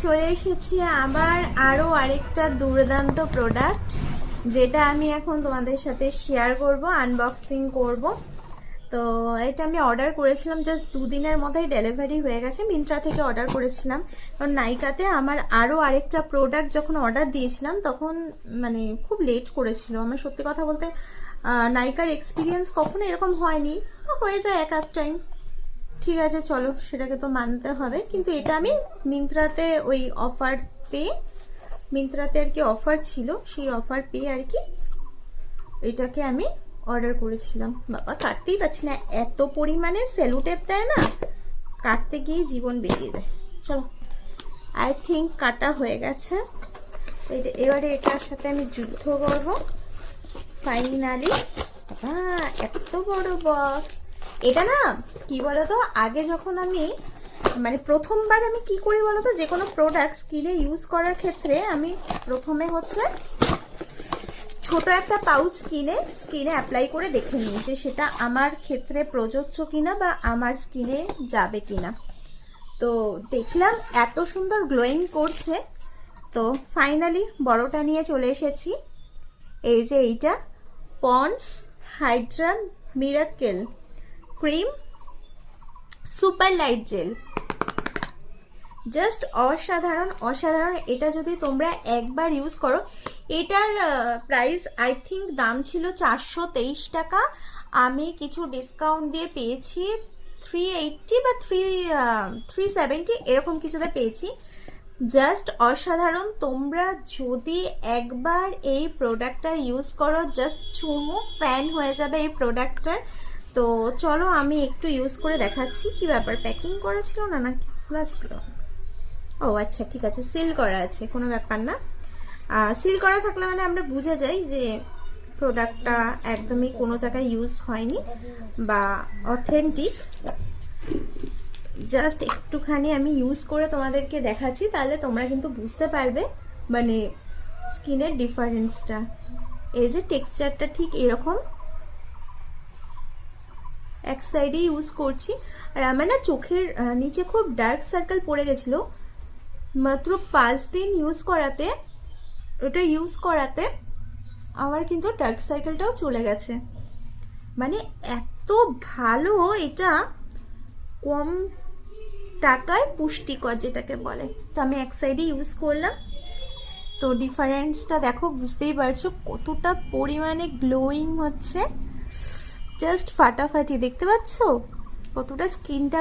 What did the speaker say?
চলে এসেছি আবার আরও আরেকটা দুর্দান্ত প্রোডাক্ট, যেটা আমি এখন তোমাদের সাথে শেয়ার করব, আনবক্সিং করব। তো এটা আমি অর্ডার করেছিলাম, জাস্ট দুদিনের মধ্যেই ডেলিভারি হয়ে গেছে। মিন্ত্রা থেকে অর্ডার করেছিলাম, কারণ নাইকাতে আমার আরও আরেকটা প্রোডাক্ট যখন অর্ডার দিয়েছিলাম তখন মানে খুব লেট করেছিল। আমার সত্যি কথা বলতে নাইকার এক্সপিরিয়েন্স কখনো এরকম হয়নি, হয়ে যায় এক আধ টাইম, ঠিক আছে চলো সেটাকে তো মানতে হবে। কিন্তু এটা আমি মিন্ত্রাতে ওই অফার পেয়ে, মিন্ত্রাতে আর কি অফার ছিল, সেই অফার পেয়ে আর কি এটাকে আমি অর্ডার করেছিলাম। বাবা কাটতেই পারছি না, এত পরিমাণে সেলো টেপ দেয় না, কাটতে গিয়ে জীবন বেরিয়ে যায়। চলো আই থিঙ্ক কাটা হয়ে গেছে। এবারে এটার সাথে আমি যুদ্ধ করবো ফাইনালি। বাবা এত বড় বক্স! এটা না কি বলতো, আগে যখন আমি মানে প্রথমবার আমি কি করি বলতো, যে কোনো প্রোডাক্ট স্কিনে ইউজ করার ক্ষেত্রে আমি প্রথমে হচ্ছে ছোট একটা পাউচ স্কিনে অ্যাপ্লাই করে দেখে নিই যে সেটা আমার ক্ষেত্রে প্রযোজ্য কিনা বা আমার স্কিনে যাবে কিনা। তো দেখলাম এত সুন্দর গ্লোয়িং করছে, তো ফাইনালি বড়টা নিয়ে চলে এসেছি। এই যে এইটা Pond's hydra miracle cream super light gel, just অসাধারণ অসাধারণ। এটা যদি তোমরা একবার ইউজ করো, এটার প্রাইস আই থিঙ্ক দাম ছিল 423 টাকা, আমি কিছু ডিসকাউন্ট দিয়ে পেয়েছি 380 বা 370 এরকম কিছুতে পেয়েছি। জাস্ট অসাধারণ। তোমরা যদি একবার এই প্রোডাক্টটা ইউজ করো, জাস্ট চুমু ফ্যান হয়ে যাবে এই প্রোডাক্টটার। তো চলো আমি একটু ইউজ করে দেখাচ্ছি। কি ব্যাপার, প্যাকিং করা ছিল না নাকি খোলা ছিল? ও আচ্ছা ঠিক আছে, সিল করা আছে, কোনো ব্যাপার না। সিল করা থাকলে মানে আমরা বুঝে যাই যে প্রোডাক্টটা একদমই কোনো জায়গায় ইউজ হয়নি বা অথেন্টিক। জাস্ট একটুখানি আমি ইউজ করে তোমাদেরকে দেখাচ্ছি, তাহলে তোমরা কিন্তু বুঝতে পারবে মানে স্কিনের ডিফারেন্সটা। এই যে টেক্সচারটা ঠিক এরকম, এক সাইডে ইউজ করছি। আর আমার না চোখের নিচে খুব ডার্ক সার্কেল পড়ে গেছিলো, মাত্র 5 দিন ওটা ইউজ করাতে আমার কিন্তু ডার্ক সার্কেলটাও চলে গেছে। মানে এত ভালো এটা, কম টাকায় পুষ্টিকর যেটাকে বলে। তো আমি এক সাইডে ইউজ করলাম, তো ডিফারেন্সটা দেখো, বুঝতেই পারছো কতটা পরিমাণে গ্লোয়িং হচ্ছে। জাস্ট ফাটাফাটি, দেখতে পাচ্ছ কতটা স্কিনটা